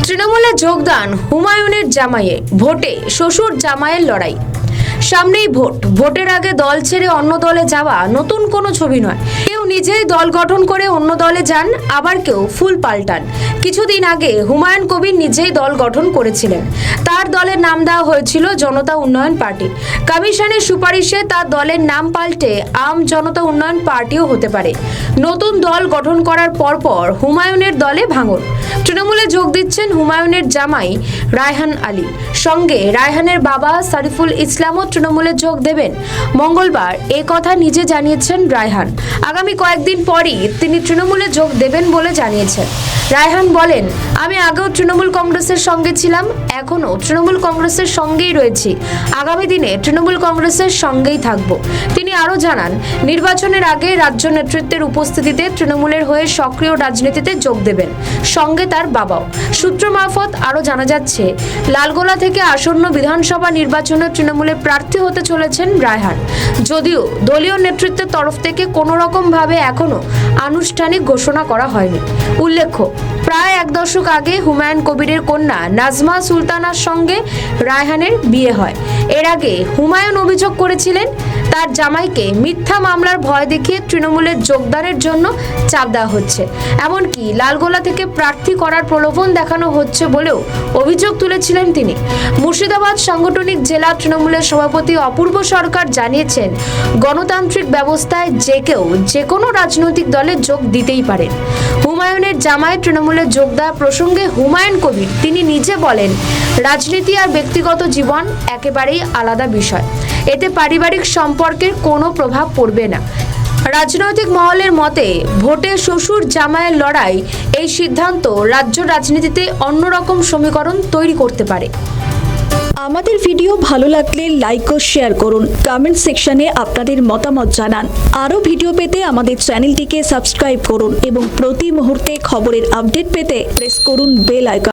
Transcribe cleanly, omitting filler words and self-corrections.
তৃণমূলে যোগদান হুমায়ুনের জামাইয়ে, ভোটে শ্বশুর জামাইয়ের লড়াই। সামনেই ভোটের আগে দল ছেড়ে অন্য দলে যাওয়া নতুন কোনো ছবি নয়। কেউ নিজেই দল গঠন করে অন্য দলে যান, আবার কেউ ফুল পাল্টান। কিছুদিন আগে হুমায়ুন কবির নিজেই দল গঠন করেছিলেন। তার দলের নাম দেওয়া হয়েছিল জনতা উন্নয়ন পার্টি। কমিশনের সুপারিশে তার দলের নাম পাল্টে আম জনতা উন্নয়ন পার্টিও হতে পারে। নতুন দল গঠন করার পরপর হুমায়ুনের দলে ভাঙন। তৃণমূলে যোগ দিচ্ছেন হুমায়ুনের জামাই রায়হান আলী, সঙ্গে রায়হানের বাবা সারিফুল ইসলামও তৃণমূলে যোগ দেবেন। মঙ্গলবার এ কথা নিজে জানিয়েছেন রায়হান। আগামী কয়েকদিন পরই তিনি তৃণমূলে যোগ দেবেন বলে জানিয়েছেন। রায়হান বলেন, আমি আগেও তৃণমূল কংগ্রেসের সঙ্গে ছিলাম, এখনও তৃণমূল কংগ্রেসের সঙ্গেই রয়েছি, আগামী দিনে তৃণমূল কংগ্রেসের সঙ্গেই থাকব। তিনি আরও জানান, নির্বাচনের আগে রাজ্য নেতৃত্বের উপস্থিতিতে তৃণমূলের হয়ে সক্রিয় রাজনীতিতে যোগ দেবেন, সঙ্গে তার বাবাও। সূত্র মারফত আরও জানা যাচ্ছে, লালগোলা থেকে আসন্ন বিধানসভা নির্বাচনে তৃণমূলে প্রার্থী হতে চলেছেন রায়হান। যদিও দলীয় নেতৃত্বের তরফ থেকে কোনো রকমভাবে এখনও আনুষ্ঠানিক ঘোষণা করা হয়নি। উল্লেখ্য, প্রায় এক দশক আগে হুমায়ুন কবিরের কন্যা নাজমা সুলতানার সঙ্গে রায়হানের বিয়ে হয়। এর আগে হুমায়ুন অভিযোগ করেছিলেন, তার জামাইকে মিথ্যা মামলার ভয় দেখিয়ে তৃণমূলের যোগদানের জন্য চাপ দেওয়া হচ্ছে, এমনকি লালগোলা থেকে প্রার্থী করার প্রলোভন দেখানো হচ্ছে বলেও অভিযোগ তুলেছিলেন তিনি। মুর্শিদাবাদ সাংগঠনিক জেলা তৃণমূলের সভাপতি অপূর্ব সরকার জানিয়েছেন, গণতান্ত্রিক ব্যবস্থায় যে কেউ যে কোনো রাজনৈতিক দলে যোগ দিতেই পারেন। হুমায়ুনের জামাই তৃণমূলে যোগ দেওয়া প্রসঙ্গে হুমায়ুন কবির তিনি নিজে বলেন, রাজনীতি আর ব্যক্তিগত জীবন একেবারেই আলাদা বিষয়, এতে পারিবারিক সম্পর্কের কোনো প্রভাব পড়বে না। রাজনৈতিক মহলের মতে ভোটে শ্বশুর জামাইয়ের লড়াই, এই সিদ্ধান্ত রাজ্য রাজনীতিতে অন্যরকম সমীকরণ তৈরি করতে পারে। আমাদের ভিডিও ভালো লাগলে লাইক ও শেয়ার করুন, কমেন্ট সেকশনে আপনাদের মতামত জানান। আরও ভিডিও পেতে আমাদের চ্যানেলটিকে সাবস্ক্রাইব করুন এবং প্রতি মুহূর্তে খবরের আপডেট পেতে প্রেস করুন বেল আইকন।